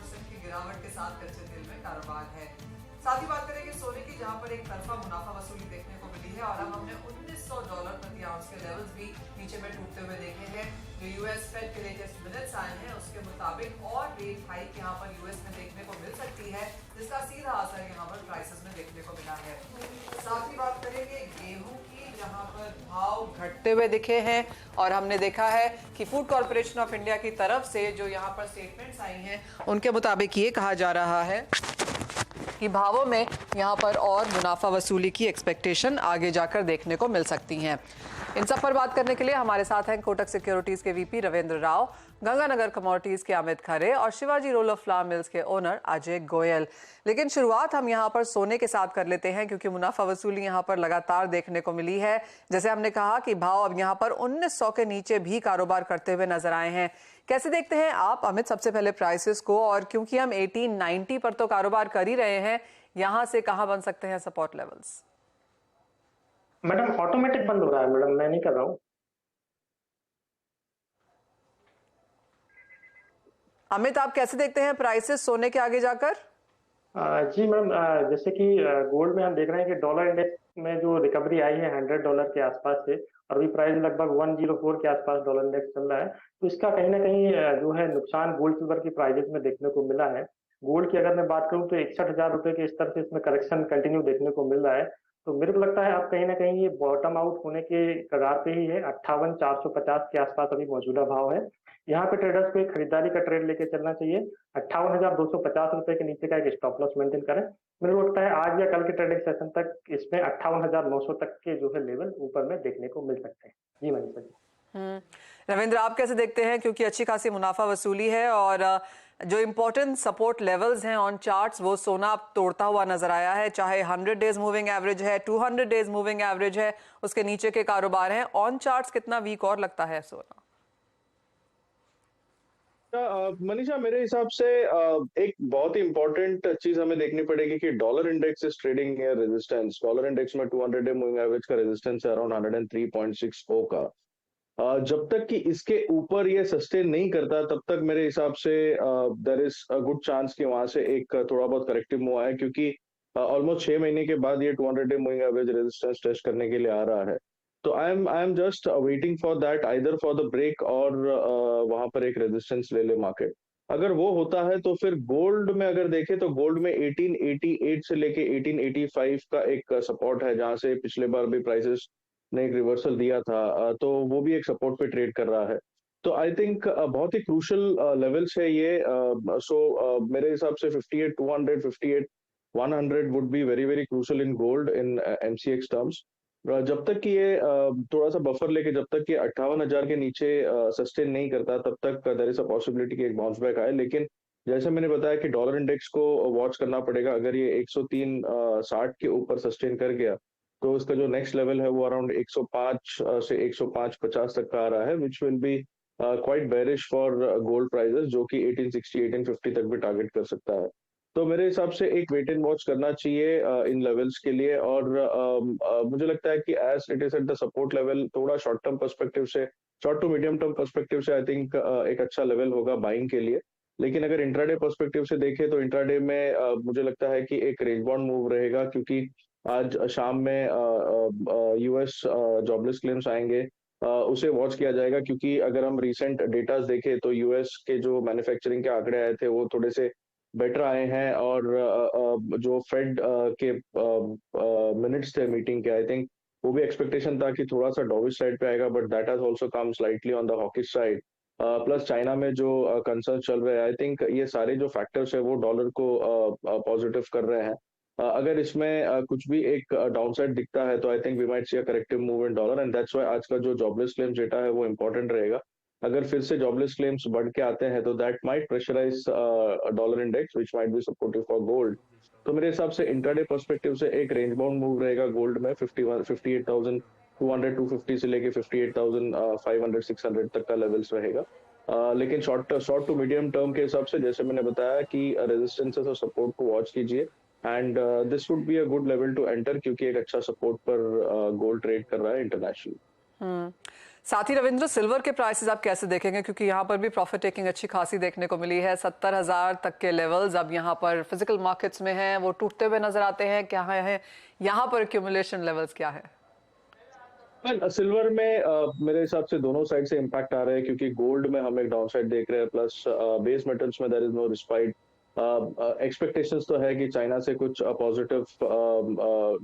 5% की गिरावट के साथ कच्चे तेल में कारोबार है। साथ ही बात करेंगे सोने की, जहां पर एक तरफा मुनाफा वसूली देखने को मिली है और अब हमने $1900 प्रति आउंस के लेवल्स भी नीचे में टूटते हुए देखे हैं। जो यूएस फेड के लेटेस्ट मिनट्स आए हैं उसके मुताबिक और रेट हाइक यहां पर यूएस में देखने को मिल सकती है, जिसका सीधा असर यहां पर प्राइसेस में देखने को मिला है। साथ ही बात करेंगे गेहूं की, जहां पर भाव घटते हुए दिखे हैं और हमने देखा है कि फूड कॉर्पोरेशन ऑफ इंडिया की तरफ से जो यहां पर स्टेटमेंट्स आई हैं उनके मुताबिक ये कहा जा रहा है कि भावों में यहाँ पर और मुनाफा वसूली की एक्सपेक्टेशन आगे जाकर देखने को मिल सकती हैं। इन सब पर बात करने के लिए हमारे साथ हैं कोटक सिक्योरिटीज के वीपी रविंद्र राव, गंगानगर कमोडिटीज के अमित खरे और Shivaji roll of flour mills के ओनर अजय गोयल। लेकिन शुरुआत हम यहाँ पर सोने के साथ कर लेते हैं, क्योंकि मुनाफा वसूली यहाँ पर लगातार देखने को मिली है। जैसे हमने कहा कि भाव अब यहाँ पर 1900 के नीचे भी कारोबार करते हुए नजर आए हैं। कैसे देखते हैं आप अमित, सबसे पहले प्राइसेस को, और क्योंकि हम 1890 पर तो कारोबार कर ही रहे हैं, यहां से कहां बन सकते हैं सपोर्ट लेवल्स? मैडम ऑटोमेटिक बंद हो रहा है मैडम, मैं नहीं कर रहा हूँ। अमित, आप कैसे देखते हैं प्राइसेस सोने के आगे जाकर? जी मैडम, जैसे कि गोल्ड में हम देख रहे हैं कि डॉलर इंडेक्स में जो रिकवरी आई है $100 के आसपास से, और अभी प्राइस लगभग 104 के आसपास डॉलर इंडेक्स चल रहा है। तो इसका कहीं ना कहीं जो है नुकसान गोल्ड सिल्वर की प्राइजेस में देखने को मिला है। गोल्ड की अगर मैं बात करूं तो 61,000 रुपए के स्तर से इसमें करेक्शन कंटिन्यू देखने को मिल रहा है। तो मेरे को लगता है अब कहीं ना कहीं ये बॉटम आउट होने के कगार पे ही है। 58,450 के आसपास अभी मौजूदा भाव है। यहाँ पे ट्रेडर्स को एक खरीदारी का ट्रेड लेके चलना चाहिए। 58,250 रुपए के नीचे का एक स्टॉप लॉस मेंटेन करें। मुझे लगता है आज या कल के ट्रेडिंग सेशन तक इसमें 58,900 तक के जो है लेवल ऊपर में देखने को मिल सकते हैं। जी मनीषा जी। रविंद्र, आप कैसे देखते हैं, क्योंकि अच्छी खासी मुनाफा वसूली है और जो इंपॉर्टेंट सपोर्ट लेवल्स हैं ऑन चार्ट्स वो सोना अब तोड़ता हुआ नजर आया है, चाहे 100 डेज मूविंग एवरेज है, 200 डेज मूविंग एवरेज है, उसके नीचे के कारोबार हैं। ऑन चार्ट्स कितना वीक और लगता है सोना? मनीषा, मेरे हिसाब से एक बहुत ही इंपॉर्टेंट चीज हमें देखनी पड़ेगी कि dollar index is trading near resistance. Dollar index में 200 डे मूविंग एवरेज का रेजिस्टेंस है अराउंड 103.60 का। जब तक कि इसके ऊपर ये सस्टेन नहीं करता तब तक मेरे हिसाब से there is a good chance कि वहां से एक थोड़ा बहुत करेक्टिव मूव आए, क्योंकि ऑलमोस्ट 6 महीने के बाद ये 200 day moving average resistance test करने के लिए आ रहा है। तो I am just waiting for that, either for the break और वहां पर एक रेजिस्टेंस ले ले मार्केट। अगर वो होता है तो फिर गोल्ड में अगर देखें तो गोल्ड में 1888 से लेके 1885 का एक सपोर्ट है, जहां से पिछले बार भी प्राइसेस ने एक रिवर्सल दिया था। तो वो भी एक सपोर्ट पे ट्रेड कर रहा है। तो आई थिंक बहुत ही क्रूशल लेवल्स है ये। सो मेरे हिसाब से 58 200 58 100 would be very very crucial in gold in MCX terms. जब तक कि ये थोड़ा सा बफर लेके, जब तक कि 58,000 के नीचे सस्टेन नहीं करता तब तक देयर इज अ पॉसिबिलिटी कि एक बाउंस बैक आए। लेकिन जैसे मैंने बताया कि डॉलर इंडेक्स को वॉच करना पड़ेगा। अगर ये 103.60 के ऊपर सस्टेन कर गया तो इसका जो नेक्स्ट लेवल है वो अराउंड 105 से 105.50 तक का आ रहा है, which will be quite bearish for gold prices, जो कि 1860 1850 तक भी टारगेट कर सकता है। तो मेरे हिसाब से एक वेट एंड वॉच करना चाहिए इन लेवल्स के लिए। और मुझे लगता है कि as it is at the support level, थोड़ा शॉर्ट टर्म पर्सपेक्टिव से, short to medium term perspective से आई थिंक एक अच्छा लेवल होगा बाइंग के लिए। लेकिन अगर इंट्राडे पर्सपेक्टिव से देखें तो इंट्राडे में मुझे लगता है कि एक रेंज बाउंड मूव रहेगा, क्योंकि आज शाम में यूएस जॉबलेस क्लेम्स आएंगे। उसे वॉच किया जाएगा, क्योंकि अगर हम रिसेंट डेटास देखें तो यूएस के जो मैन्युफैक्चरिंग के आंकड़े आए थे वो थोड़े से बेटर आए हैं। और जो फेड के मिनट्स थे मीटिंग के, आई थिंक वो भी एक्सपेक्टेशन था कि थोड़ा सा डॉविश साइड पे आएगा, but that has also come slightly on the hawkish side. Plus China में जो कंसर्न चल रहे हैं, आई थिंक ये सारे जो फैक्टर्स है वो डॉलर को पॉजिटिव कर रहे हैं। अगर इसमें कुछ भी एक डाउनसाइड दिखता है तो I think we might see a corrective move in dollar, and that's why आज का जो जॉबलेस क्लेम्स डेटा है वो इंपॉर्टेंट रहेगा। अगर फिर से जॉबलेस क्लेम्स बढ़ के आते हैं तो that might pressurise dollar index, which might be supportive for gold. तो मेरे हिसाब से इंट्राडे पर्सपेक्टिव से एक रेंज बाउंड मूव रहेगा गोल्ड में 51 58,200 250 से लेके 58,500 600 तक का लेवल्स रहेगा। लेकिन शॉर्ट टू मीडियम टर्म के हिसाब से जैसे मैंने बताया कि रेजिस्टेंसेस और सपोर्ट को वॉच कीजिए, and this would be a good level to enter, क्योंकि एक अच्छा सपोर्ट पर गोल्ड ट्रेड कर रहा है इंटरनेशनल। साथ ही रविंद्र, सिल्वर के प्राइसेस आप कैसे देखेंगे, क्योंकि यहाँ पर भी प्रॉफिट टेकिंग अच्छी खासी देखने को मिली है। 70,000 तक के लेवल्स अब यहाँ पर फिजिकल मार्केट्स में हैं, वो टूटते हुए नजर आते हैं। क्या है यहाँ पर एक्यूमुलेशन लेवल्स क्या है? सिल्वर में मेरे हिसाब से दोनों साइड से इम्पैक्ट आ रहे हैं, क्योंकि गोल्ड में हम एक डाउन साइड देख रहे हैं, प्लस बेस मेटल्स में there is no respite. Expectations तो है कि चाइना से कुछ पॉजिटिव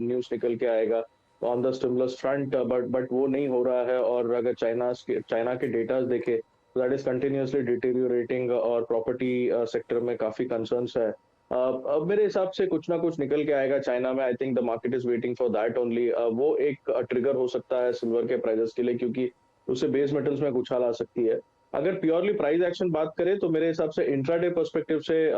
न्यूज निकल के आएगा on the stimulus front, but वो नहीं हो रहा है। और अगर चाइना के डेटा देखे तो दैट इज कंटिन्यूअसली डिटेरियोरेटिंग, और प्रॉपर्टी सेक्टर में काफी कंसर्न्स है। अब मेरे हिसाब से कुछ ना कुछ निकल के आएगा चाइना में। I think the market is waiting for that only. वो एक ट्रिगर हो सकता है सिल्वर के प्राइसेस के लिए, क्योंकि उससे बेस मेटल्स में उछाल आ सकती है। अगर प्योरली प्राइस एक्शन बात करें तो मेरे हिसाब से इंट्राडे पर्सपेक्टिव से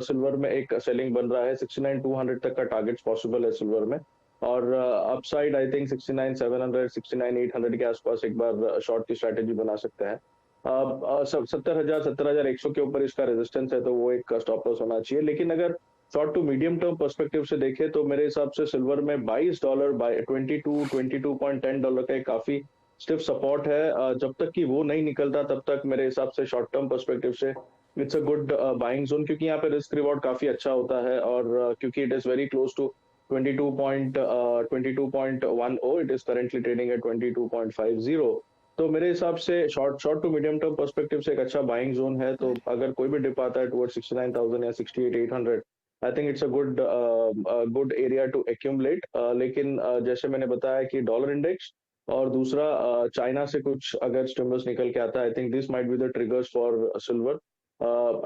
सिल्वर में एक सेलिंग बन रहा है। 69,200 तक का टारगेट्स पॉसिबल है सिल्वर में, और अपसाइड आई थिंक 69,700 69,800 के आसपास एक बार शॉर्ट की स्ट्रैटेजी बना सकते हैं। 70,100 के ऊपर इसका रेजिस्टेंस है, तो वो एक स्टॉप लॉस होना चाहिए। लेकिन अगर short to medium term perspective से देखें तो मेरे हिसाब से सिल्वर में $22 $22.10 का एक काफी स्टिफ सपोर्ट है। जब तक कि वो नहीं निकलता तब तक मेरे हिसाब से शॉर्ट टर्म पर्सपेक्टिव से it's a good buying zone, क्योंकि यहाँ पे रिस्क रिवॉर्ड काफी अच्छा होता है। और क्योंकि it is very close to 22.10, it is currently trading at 22.50। तो मेरे हिसाब से short to medium term perspective से एक अच्छा बाइंग जोन है। तो अगर कोई भी डिप आता है टुवर्ड्स 69,000 या 68,800, I think it's a good area to accumulate. लेकिन जैसे मैंने बताया कि डॉलर इंडेक्स और दूसरा चाइना से कुछ अगर स्टिमुलस निकल के आता है, I think this might be the triggers for silver,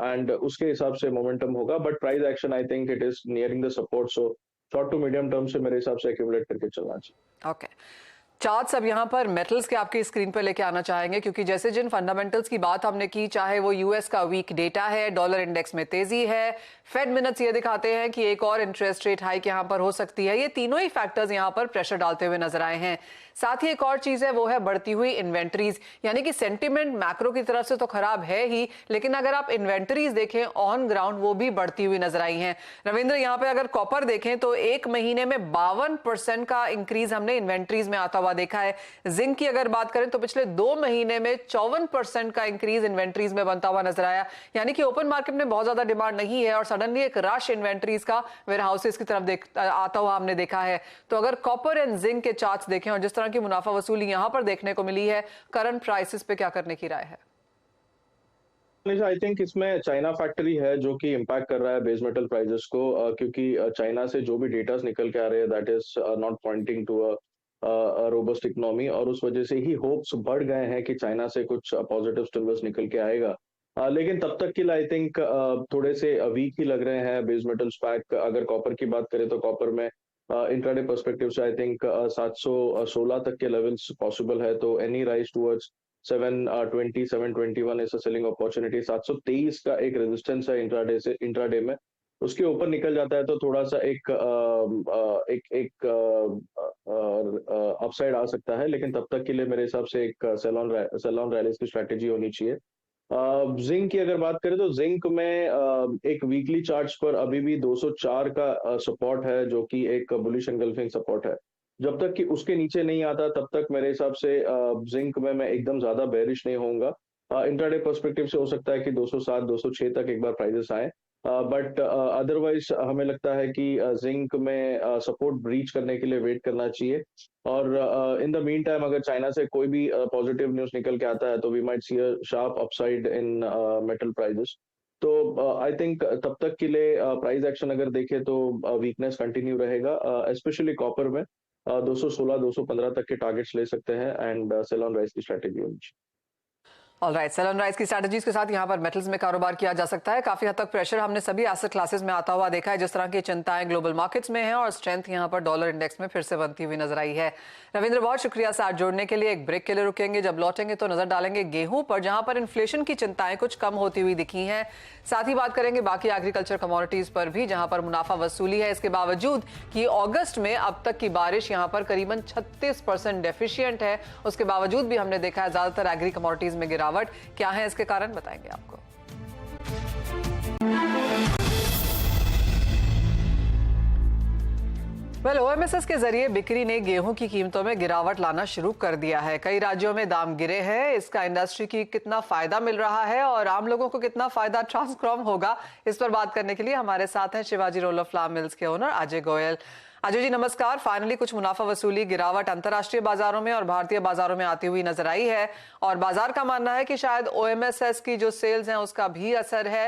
and उसके हिसाब से मोमेंटम होगा। But price action I think it is nearing the support, so short to medium term से मेरे हिसाब से एक्यूमुलेट करके चलना चाहिए। ओके, चार्ट्स अब यहाँ पर मेटल्स के आपकी स्क्रीन पर लेके आना चाहेंगे, क्योंकि जैसे जिन फंडामेंटल्स की बात हमने की, चाहे वो यूएस का वीक डेटा है, डॉलर इंडेक्स में तेजी है, फेड मिनट्स ये दिखाते हैं कि एक और इंटरेस्ट रेट हाइक यहाँ पर हो सकती है, ये तीनों ही फैक्टर्स यहाँ पर प्रेशर डालते हुए नजर आए हैं। साथ ही एक और चीज है, वो है बढ़ती हुई इन्वेंटरीज, यानी कि सेंटिमेंट मैक्रो की तरफ से तो खराब है ही, लेकिन अगर आप इन्वेंटरीज देखें ऑन ग्राउंड वो भी बढ़ती हुई नजर आई हैं। रविंद्र, यहाँ पे अगर कॉपर देखें तो एक महीने में 52% का इंक्रीज हमने इन्वेंटरीज में आता हुआ देखा है। जिंक की अगर बात करें तो पिछले 2 महीने में 54% का इंक्रीज इन्वेंटरीज में बनता हुआ नजर आया, यानी कि ओपन मार्केट में बहुत ज्यादा डिमांड नहीं है और सडनली एक रश इन्वेंटरीज का वेयरहाउसेस की तरफ आता हुआ हमने देखा है। तो अगर कॉपर एंड जिंक के चार्ट्स देखें और जिस तरह की मुनाफा वसूली यहां पर देखने को मिली है, करंट प्राइसेस पे क्या करने की राय है? आई थिंक इसमें चाइना फैक्टरी है जो कि इम्पैक्ट कर रहा है बेस मेटल प्राइसेस को, क्योंकि चाइना से जो भी डेटास निकल के आ रहे हैं that is not pointing to robust economy, और उस वजह से ही होप्स बढ़ गए हैं कि चाइना से कुछ पॉजिटिव स्टिमुलस निकल के आएगा। लेकिन तब तक के लिए आई थिंक थोड़े से वीक ही लग रहे हैं बेस मेटल्स पैक। अगर कॉपर की बात करें तो कॉपर में इंट्राडे पर्सपेक्टिव से आई थिंक 716 तक के लेवल्स पॉसिबल है, तो any rise towards 720 721 is a selling opportunity. 723 का एक रेजिस्टेंस है इंट्राडे में, उसके ऊपर निकल जाता है तो थोड़ा सा एक अपसाइड आ सकता है, लेकिन तब तक के लिए मेरे हिसाब से एक सेल ऑन रैलीज की स्ट्रैटेजी होनी चाहिए। जिंक की अगर बात करें तो जिंक में एक वीकली चार्ट्स पर अभी भी 204 का सपोर्ट है, जो कि एक बुलिश एंगल्फिंग सपोर्ट है। जब तक कि उसके नीचे नहीं आता तब तक मेरे हिसाब से जिंक में मैं एकदम ज्यादा बेरिश नहीं होऊंगा। इंट्राडे पर्सपेक्टिव से हो सकता है कि 207 206 तक एक बार प्राइसेस आए, बट अदरवाइज हमें लगता है कि जिंक में सपोर्ट ब्रीच करने के लिए वेट करना चाहिए। और इन द मीन टाइम अगर चाइना से कोई भी पॉजिटिव न्यूज निकल के आता है तो we might see a sharp upside in metal prices. तो आई थिंक तब तक के लिए प्राइस एक्शन अगर देखें तो वीकनेस कंटिन्यू रहेगा, स्पेशली कॉपर में 216 215 तक के टारगेट्स ले सकते हैं, एंड सेल ऑन राइज की स्ट्रैटेजी होनी चाहिए। ऑलराइट, सेल ऑन राइज की स्ट्रेटजीज के साथ यहाँ पर मेटल्स में कारोबार किया जा सकता है। काफी हद तक प्रेशर हमने सभी एसेट क्लासेस में आता हुआ देखा है, जिस तरह की चिंताएं ग्लोबल मार्केट्स में हैं, और स्ट्रेंथ यहाँ पर डॉलर इंडेक्स में फिर से बनती हुई नजर आई है। रविंद्र, बहुत शुक्रिया साथ जोड़ने के लिए। एक ब्रेक के लिए रुकेंगे, जब लौटेंगे तो नजर डालेंगे गेहूं पर, जहां पर इन्फ्लेशन की चिंताएं कुछ कम होती हुई दिखी हैं। साथ ही बात करेंगे बाकी एग्रीकल्चर कमोडिटीज पर भी, जहां पर मुनाफा वसूली है, इसके बावजूद कि अगस्त में अब तक की बारिश यहाँ पर करीबन 36% डेफिशिएंट है, उसके बावजूद भी हमने देखा है ज्यादातर एग्री कमोडिटीज में गिरावट। क्या है इसके कारण, बताएंगे आपको। ओएमएसएस के जरिए बिक्री ने गेहूं की कीमतों में गिरावट लाना शुरू कर दिया है। कई राज्यों में दाम गिरे हैं। इसका इंडस्ट्री की कितना फायदा मिल रहा है और आम लोगों को कितना फायदा ट्रांसफॉर्म होगा, इस पर बात करने के लिए हमारे साथ हैं Shivaji roll of flour mills के ओनर अजय गोयल। अजय जी नमस्कार। फाइनली कुछ मुनाफा वसूली गिरावट अंतर्राष्ट्रीय बाजारों में और भारतीय बाजारों में आती हुई नजर आई है और बाजार का मानना है कि शायद ओएमएसएस की जो सेल्स हैं उसका भी असर है।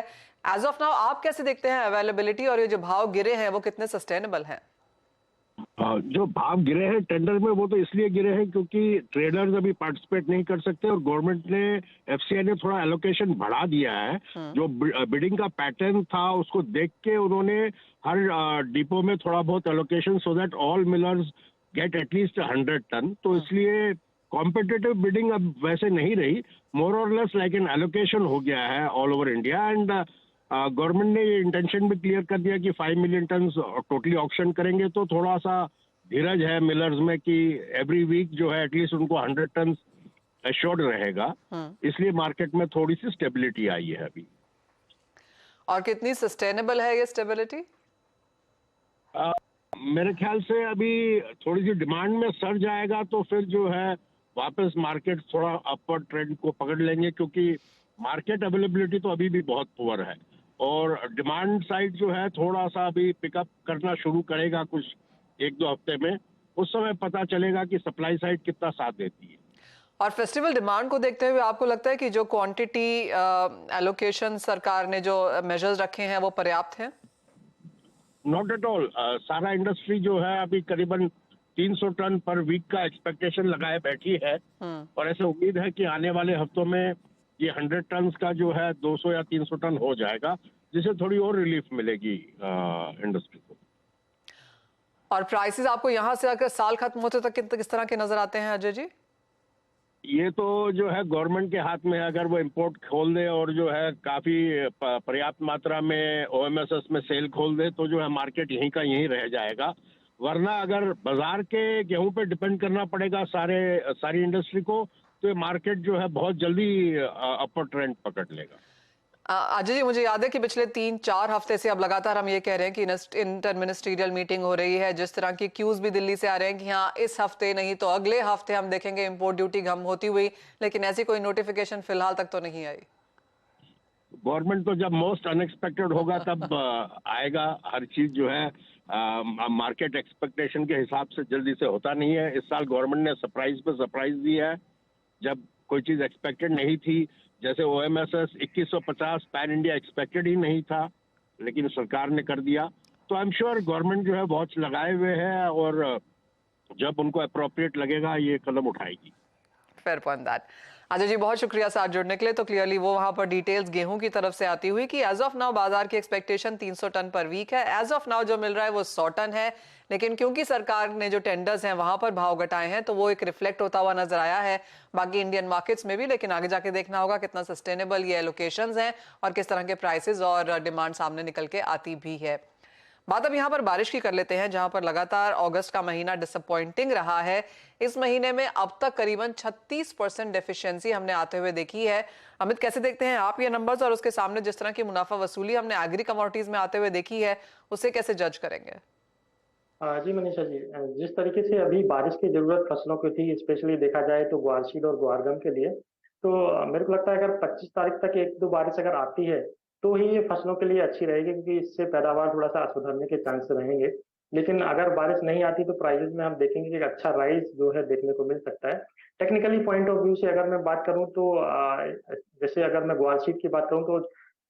एज ऑफ नाउ आप कैसे देखते हैं अवेलेबिलिटी और ये जो भाव गिरे हैं वो कितने सस्टेनेबल हैं? जो भाव गिरे हैं टेंडर में वो तो इसलिए गिरे हैं क्योंकि ट्रेडर्स अभी पार्टिसिपेट नहीं कर सकते और गवर्नमेंट ने एफसीआई ने थोड़ा एलोकेशन बढ़ा दिया है। जो बिडिंग का पैटर्न था उसको देख के उन्होंने हर डिपो में थोड़ा बहुत allocation so that all millers get at least 100 ton. तो इसलिए कॉम्पिटिटिव बिडिंग अब वैसे नहीं रही, मोर और लेस लाइक एन एलोकेशन हो गया है all over India. And government ने ये इंटेंशन भी क्लियर कर दिया कि 5 मिलियन टन टोटली ऑक्शन करेंगे। तो थोड़ा सा धीरज है मिलर्स में कि एवरी वीक जो है एटलीस्ट उनको 100 टन एश्योर्ड रहेगा। इसलिए मार्केट में थोड़ी सी स्टेबिलिटी आई है अभी। और कितनी सस्टेनेबल है ये स्टेबिलिटी? मेरे ख्याल से अभी थोड़ी सी डिमांड में सर जाएगा तो फिर जो है वापस मार्केट थोड़ा अपवर्ड ट्रेंड को पकड़ लेंगे, क्योंकि मार्केट अवेलेबिलिटी तो अभी भी बहुत पुअर है और डिमांड साइड जो है थोड़ा सा अभी पिकअप करना शुरू करेगा कुछ 1-2 हफ्ते में। उस समय पता चलेगा कि सप्लाई साइड कितना साथ देती है। और फेस्टिवल डिमांड को देखते हुए आपको लगता है कि जो क्वांटिटी एलोकेशन सरकार ने जो मेजर्स रखे हैं वो पर्याप्त हैं? Not at all. सारा इंडस्ट्री जो है अभी करीबन 300 टन पर वीक का एक्सपेक्टेशन लगाए बैठी है और ऐसे उम्मीद है कि आने वाले हफ्तों में ये 100 टन का जो है 200 या 300 टन हो जाएगा, जिससे थोड़ी और रिलीफ मिलेगी इंडस्ट्री को। और प्राइसेस आपको यहाँ से अगर साल खत्म होते तक किस तरह के नजर आते हैं अजय जी? ये तो जो है गवर्नमेंट के हाथ में है। अगर वो इंपोर्ट खोल दे और जो है काफी पर्याप्त मात्रा में ओएमएसएस में सेल खोल दे तो जो है मार्केट यहीं का यहीं रह जाएगा। वरना अगर बाजार के गेहूं पे डिपेंड करना पड़ेगा सारी इंडस्ट्री को तो ये मार्केट जो है बहुत जल्दी अपर ट्रेंड पकड़ लेगा। अजय जी मुझे याद है कि पिछले 3-4 हफ्ते से अब लगातार हम ये कह रहे हैं कि इंटर मिनिस्ट्रियल मीटिंग हो रही है। जिस तरह की क्यूज भी दिल्ली से आ रहे हैं कि हाँ इस हफ्ते नहीं तो अगले हफ्ते हम देखेंगे इंपोर्ट ड्यूटी कम होती हुई, लेकिन ऐसी कोई नोटिफिकेशन फिलहाल तक तो नहीं आई। गवर्नमेंट तो जब मोस्ट अनएक्सपेक्टेड होगा तब आएगा। हर चीज जो है मार्केट एक्सपेक्टेशन के हिसाब से जल्दी से होता नहीं है। इस साल गवर्नमेंट ने सरप्राइज पे सरप्राइज दी है जब कोई चीज एक्सपेक्टेड नहीं थी। जैसे ओएमएसएस 2150 पैन इंडिया एक्सपेक्टेड ही नहीं था, लेकिन सरकार ने कर दिया। तो आई एम श्योर गवर्नमेंट जो है वॉच लगाए हुए है और जब उनको अप्रोप्रिएट लगेगा ये कदम उठाएगी। Fair point that. Ajay ji बहुत शुक्रिया साथ जुड़ने के लिए। तो क्लियरली वो वहां पर डिटेल्स गेहूं की तरफ से आती हुई कि एज ऑफ नाउ बाजार की एक्सपेक्टेशन 300 टन पर वीक है। एज ऑफ नाउ जो मिल रहा है वो 100 टन है, लेकिन क्योंकि सरकार ने जो टेंडर्स हैं वहां पर भाव घटाए हैं तो वो एक रिफ्लेक्ट होता हुआ नजर आया है बाकी इंडियन मार्केट्स में भी। लेकिन आगे जाके देखना होगा कितना सस्टेनेबल ये एलोकेशंस हैं और किस तरह के प्राइसेस और डिमांड सामने निकल के आती भी है। बात अब यहाँ पर बारिश की कर लेते हैं, जहां पर लगातार अगस्त का महीना डिसअपॉइंटिंग रहा है। इस महीने में अब तक करीबन 36% डेफिशिएंसी हमने आते हुए देखी है। अमित कैसे देखते हैं आप ये नंबर्स और उसके सामने जिस तरह की मुनाफा वसूली हमने एग्री कमोडिटीज में आते हुए देखी है उसे कैसे जज करेंगे? जी मनीषा जी, जिस तरीके से अभी बारिश की जरूरत फसलों को थी, स्पेशली देखा जाए तो ग्वारशीड और ग्वारगम के लिए, तो मेरे को लगता है अगर 25 तारीख तक 1-2 बारिश अगर आती है तो ही ये फसलों के लिए अच्छी रहेगी, क्योंकि इससे पैदावार थोड़ा सा सुधरने के चांस रहेंगे। लेकिन अगर बारिश नहीं आती तो प्राइसेस में हम देखेंगे कि एक अच्छा राइज जो है देखने को मिल सकता है। टेक्निकली पॉइंट ऑफ व्यू से अगर मैं बात करूं तो जैसे अगर मैं ग्वारशीड की बात करूं तो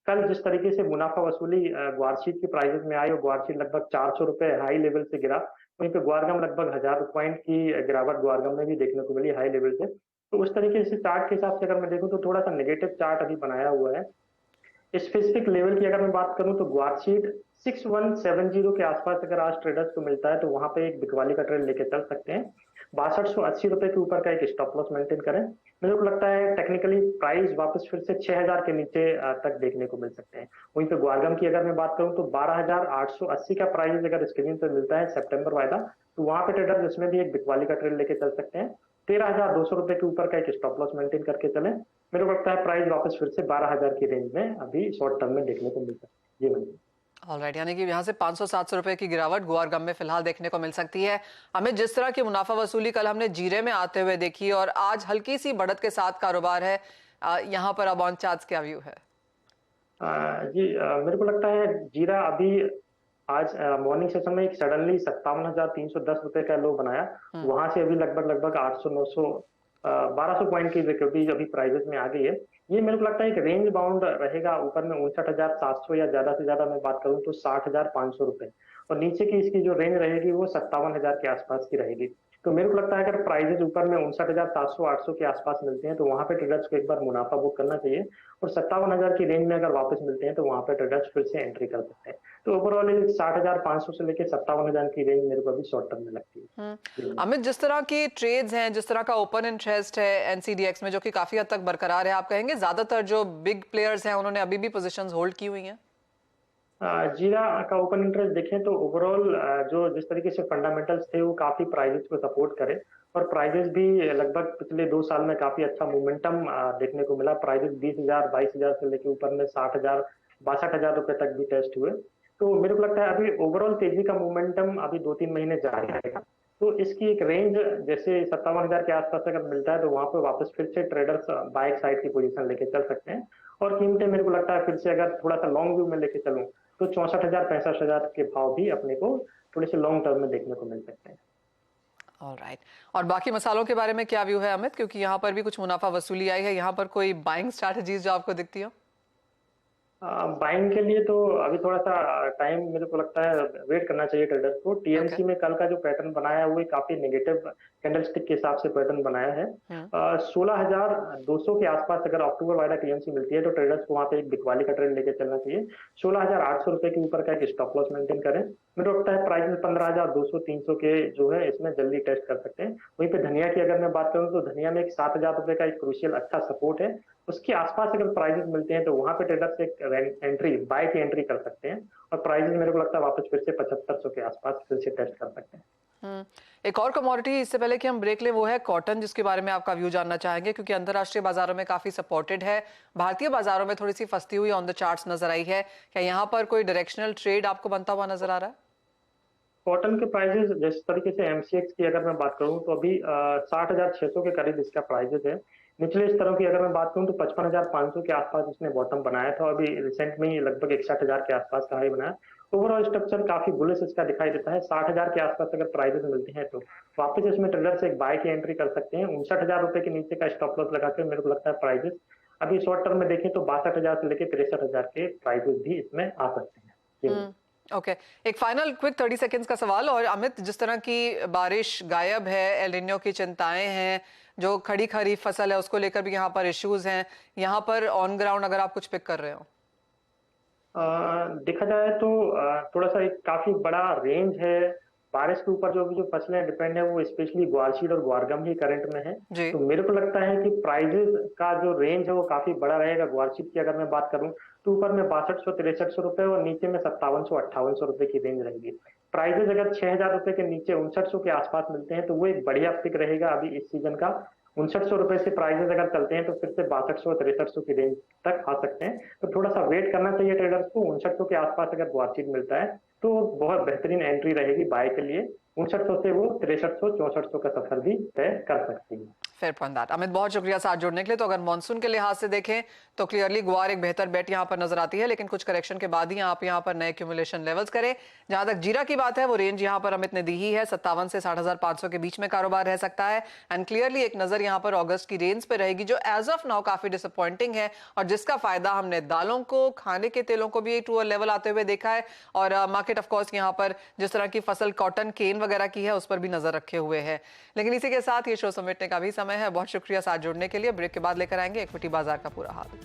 कल जिस तरीके से मुनाफा वसूली ग्वारशीड की प्राइसेस में आई और ग्वारशीड लगभग 400 रुपए हाई लेवल से गिरा, वहीं पे ग्वारगम लगभग 1000 पॉइंट की गिरावट ग्वारगम में भी देखने को मिली हाई लेवल से। तो उस तरीके से चार्ट के हिसाब से अगर मैं देखूं तो थोड़ा सा नेगेटिव चार्ट अभी बनाया हुआ है। स्पेसिफिक लेवल की अगर मैं बात करूं तो ग्वारशीड 6170 के आसपास अगर आज ट्रेडर्स को मिलता है तो वहां पे एक बिकवाली का ट्रेड लेके चल सकते हैं। 6280 रुपए के ऊपर का एक स्टॉप लॉस मेंटेन करें। मुझे को लगता है टेक्निकली प्राइस वापस फिर से 6000 के नीचे तक देखने को मिल सकते हैं। वहीं पे ग्वारगम की अगर मैं बात करूं तो 12880 का प्राइस अगर स्क्रीन पर मिलता है सितंबर वायदा, तो वहां पे ट्रेडर्स इसमें भी एक बिकवाली का ट्रेड लेके चल सकते हैं। 13200 रुपए के ऊपर का एक स्टॉप लॉस मेंटेन करके चले। मेरे को लगता है प्राइस वापस फिर से 12000 की रेंज में अभी शॉर्ट टर्म में देखने को मिल सकता है। जी मैम। ऑलराइट, यानी कि यहाँ से 500-700 रुपए की गिरावट गुआर गम में फिलहाल देखने को मिल सकती है। हमें जिस तरह की मुनाफा वसूली कल हमने जीरे में आते हुए देखी और आज हल्की सी बढ़त के साथ कारोबार है, यहाँ पर अब ऑन चार्ट्स क्या व्यू है? जी, मेरे को लगता है जीरा अभी आज मॉर्निंग सेशन में एक सडनली 57,310 रुपए का लो बनाया। वहां से अभी लगभग 800-900 1200 पॉइंट की रिकवरी अभी प्राइजेस में आ गई है। ये मेरे को लगता है एक रेंज बाउंड रहेगा, ऊपर में 59,700 या ज्यादा से ज्यादा मैं बात करूं तो 60,500 रुपए, और नीचे की इसकी जो रेंज रहेगी वो 57,000 के आसपास की रहेगी। तो मेरे को लगता है अगर प्राइजेस ऊपर में 59,700-800 के आसपास मिलते हैं तो वहां पे ट्रेडर्स को एक बार मुनाफा बुक करना चाहिए, और 57,000 की रेंज में अगर वापस मिलते हैं तो वहां पे ट्रेडर्स फिर से एंट्री कर सकते हैं। तो ओवरऑल 60,500 से लेकर 57,000 की रेंज मेरे को अभी शॉर्ट टर्म में लगती है। अमित, जिस तरह की ट्रेड्स हैं, जिस तरह का ओपन इंटरेस्ट है एनसीडीएक्स में जो कि काफी हद तक बरकरार है, आप कहेंगे ज्यादातर जो बिग प्लेयर्स हैं उन्होंने अभी भी पोजीशंस होल्ड की हुई हैं? जीरा का ओपन इंटरेस्ट देखें तो ओवरऑल जो जिस तरीके से फंडामेंटल्स थे वो काफी प्राइजेस को सपोर्ट करे, और प्राइजेस भी लगभग पिछले 2 साल में काफी अच्छा मोमेंटम देखने को मिला। प्राइजेस 20,000 22,000 से लेकर ऊपर में 60,000 62,000 रुपए तक भी टेस्ट हुए। तो मेरे को लगता है अभी ओवरऑल तेजी का मोमेंटम अभी 2-3 महीने जारी रहेगा। तो इसकी एक रेंज जैसे 57,000 के आसपास अगर मिलता है तो वहां पर वापस फिर से ट्रेडर्स बाय साइड की पोजीशन लेके चल सकते हैं, और कीमतें मेरे को लगता है फिर से अगर थोड़ा सा लॉन्ग व्यू में लेके चलूं तो 64,000 65,000 के भाव भी अपने को थोड़े से लॉन्ग टर्म में देखने को मिल सकते हैं। ऑलराइट, और बाकी मसालों के बारे में क्या व्यू है अमित, क्योंकि यहाँ पर भी कुछ मुनाफा वसूली आई है, यहाँ पर कोई बाइंग स्ट्रैटेजीज जो आपको दिखती हो? बाइंग के लिए तो अभी थोड़ा सा टाइम मेरे को लगता है वेट करना चाहिए ट्रेडर्स को। टीएमसी में कल का जो पैटर्न बनाया है वो काफी नेगेटिव कैंडलस्टिक के हिसाब से पैटर्न बनाया है। 16,200 के आसपास अगर अक्टूबर वाला टीएमसी मिलती है तो ट्रेडर्स को वहां पे एक बिकवाली का ट्रेंड लेके चलना चाहिए। 16,800 रुपए के ऊपर का एक स्टॉप लॉस मेंटेन करें। मेरे को लगता है प्राइस में 15,200-300 के जो है इसमें जल्दी टेस्ट कर सकते हैं। वहीं पे धनिया की अगर मैं बात करूं तो धनिया में एक 7,000 रुपए का एक क्रूशियल अच्छा सपोर्ट है। उसके आसपास अगर प्राइजेस मिलते हैं तो वहां पे ट्रेडर्स एक एंट्री बाय की एंट्री कर सकते हैं, और प्राइजेस मेरे को लगता है वापस फिर से 7500 के आसपास फिर से टेस्ट कर सकते हैं। एक और कमोडिटी इससे पहले कि हम ब्रेक ले वो है कॉटन, जिसके बारे में आपका व्यू जानना चाहेंगे, क्योंकि अंतरराष्ट्रीय बाजारों में काफी सपोर्टेड है, भारतीय बाजारों में थोड़ी सी फंसती हुई ऑन द चार्ट्स नजर आई है। क्या यहाँ पर कोई डायरेक्शनल ट्रेड आपको बनता हुआ नजर आ रहा है? कॉटन के प्राइजेस जिस तरीके से एमसीएक्स की अगर मैं बात करूं तो अभी 60,600 के करीब इसका प्राइजेस है। निचले स्तरों की अगर मैं बात करूं तो 55,500 के आसपास इसने बॉटम बनाया था, अभी रिसेंट में ही लगभग 61,000 के आसपास का हाई बनाया। ओवरऑल स्ट्रक्चर काफी बुलिश इसका दिखाई देता है। 60,000 के आसपास अगर प्राइजेस मिलते हैं तो वापस इसमें ट्रेडर्स एक बाय की एंट्री कर सकते हैं। 59,000 रुपए के नीचे का स्टॉप लॉस लगाकर मेरे को लगता है प्राइजेस अभी शॉर्ट टर्म में देखें तो 62,000 से लेकर 63,000 के प्राइजेस भी इसमें आ सकते हैं। ओके, एक फाइनल क्विक 30 सेकेंड्स का सवाल। और अमित, जिस तरह की बारिश गायब है, एल निनो की चिंताएं हैं, जो खड़ी खरीफ फसल है उसको लेकर भी यहाँ पर इश्यूज हैं, यहाँ पर ऑन ग्राउंड अगर आप कुछ पिक कर रहे हो? देखा जाए तो थोड़ा सा एक काफी बड़ा रेंज है। बारिश के ऊपर जो फसलें डिपेंड है वो स्पेशली ग्वारशीड और ग्वारगम ही करंट में है। तो मेरे को लगता है कि प्राइजेस का जो रेंज है वो काफी बड़ा रहेगा। ग्वारशीड की अगर मैं बात करूं तो ऊपर में 6200-6300 रुपए और नीचे में 5700-5800 रुपए की रेंज रहेगी। प्राइजेस अगर 6,000 रुपए के नीचे 5900 के आसपास मिलते हैं तो वो एक बढ़िया पिक रहेगा अभी इस सीजन का। 5900 रुपए से प्राइजेस अगर चलते हैं तो फिर से 6200-6300 की रेंज तक आ सकते हैं। तो थोड़ा सा वेट करना चाहिए ट्रेडर्स को। 5900 के आसपास अगर ग्वारशीड मिलता है तो बहुत बेहतरीन एंट्री रहेगी बाय के लिए। 5900 से वो 6300-6400 का सफर भी तय कर सकती है। Fair point that. अमित, बहुत शुक्रिया साथ जुड़ने के लिए। तो अगर मॉनसून के लिहाज से देखें तो क्लियरली ग्वार एक बेहतर बेट यहाँ पर नजर आती है, लेकिन कुछ करेक्शन के बाद ही आप यहाँ पर नए एक्यूमुलेशन लेवल्स करें। जहां तक जीरा की बात है वो रेंज यहाँ पर अमित ने दी ही है, 57 से 60,500 के बीच में कारोबार रह सकता है। एंड क्लियरली एक नजर यहाँ पर अगस्त की रेंज पे रहेगी जो एज ऑफ नाउ काफी डिसअपॉइंटिंग है, और जिसका फायदा हमने दालों को, खाने के तेलों को भी टू अ लेवल आते हुए देखा है। और मार्केट ऑफ कोर्स यहाँ पर जिस तरह की फसल कॉटन केन वगैरह की है उस पर भी नजर रखे हुए है। लेकिन इसी के साथ ये शो समेटने का भी समय है। बहुत शुक्रिया साथ जुड़ने के लिए। ब्रेक के बाद लेकर आएंगे इक्विटी बाजार का पूरा हाल।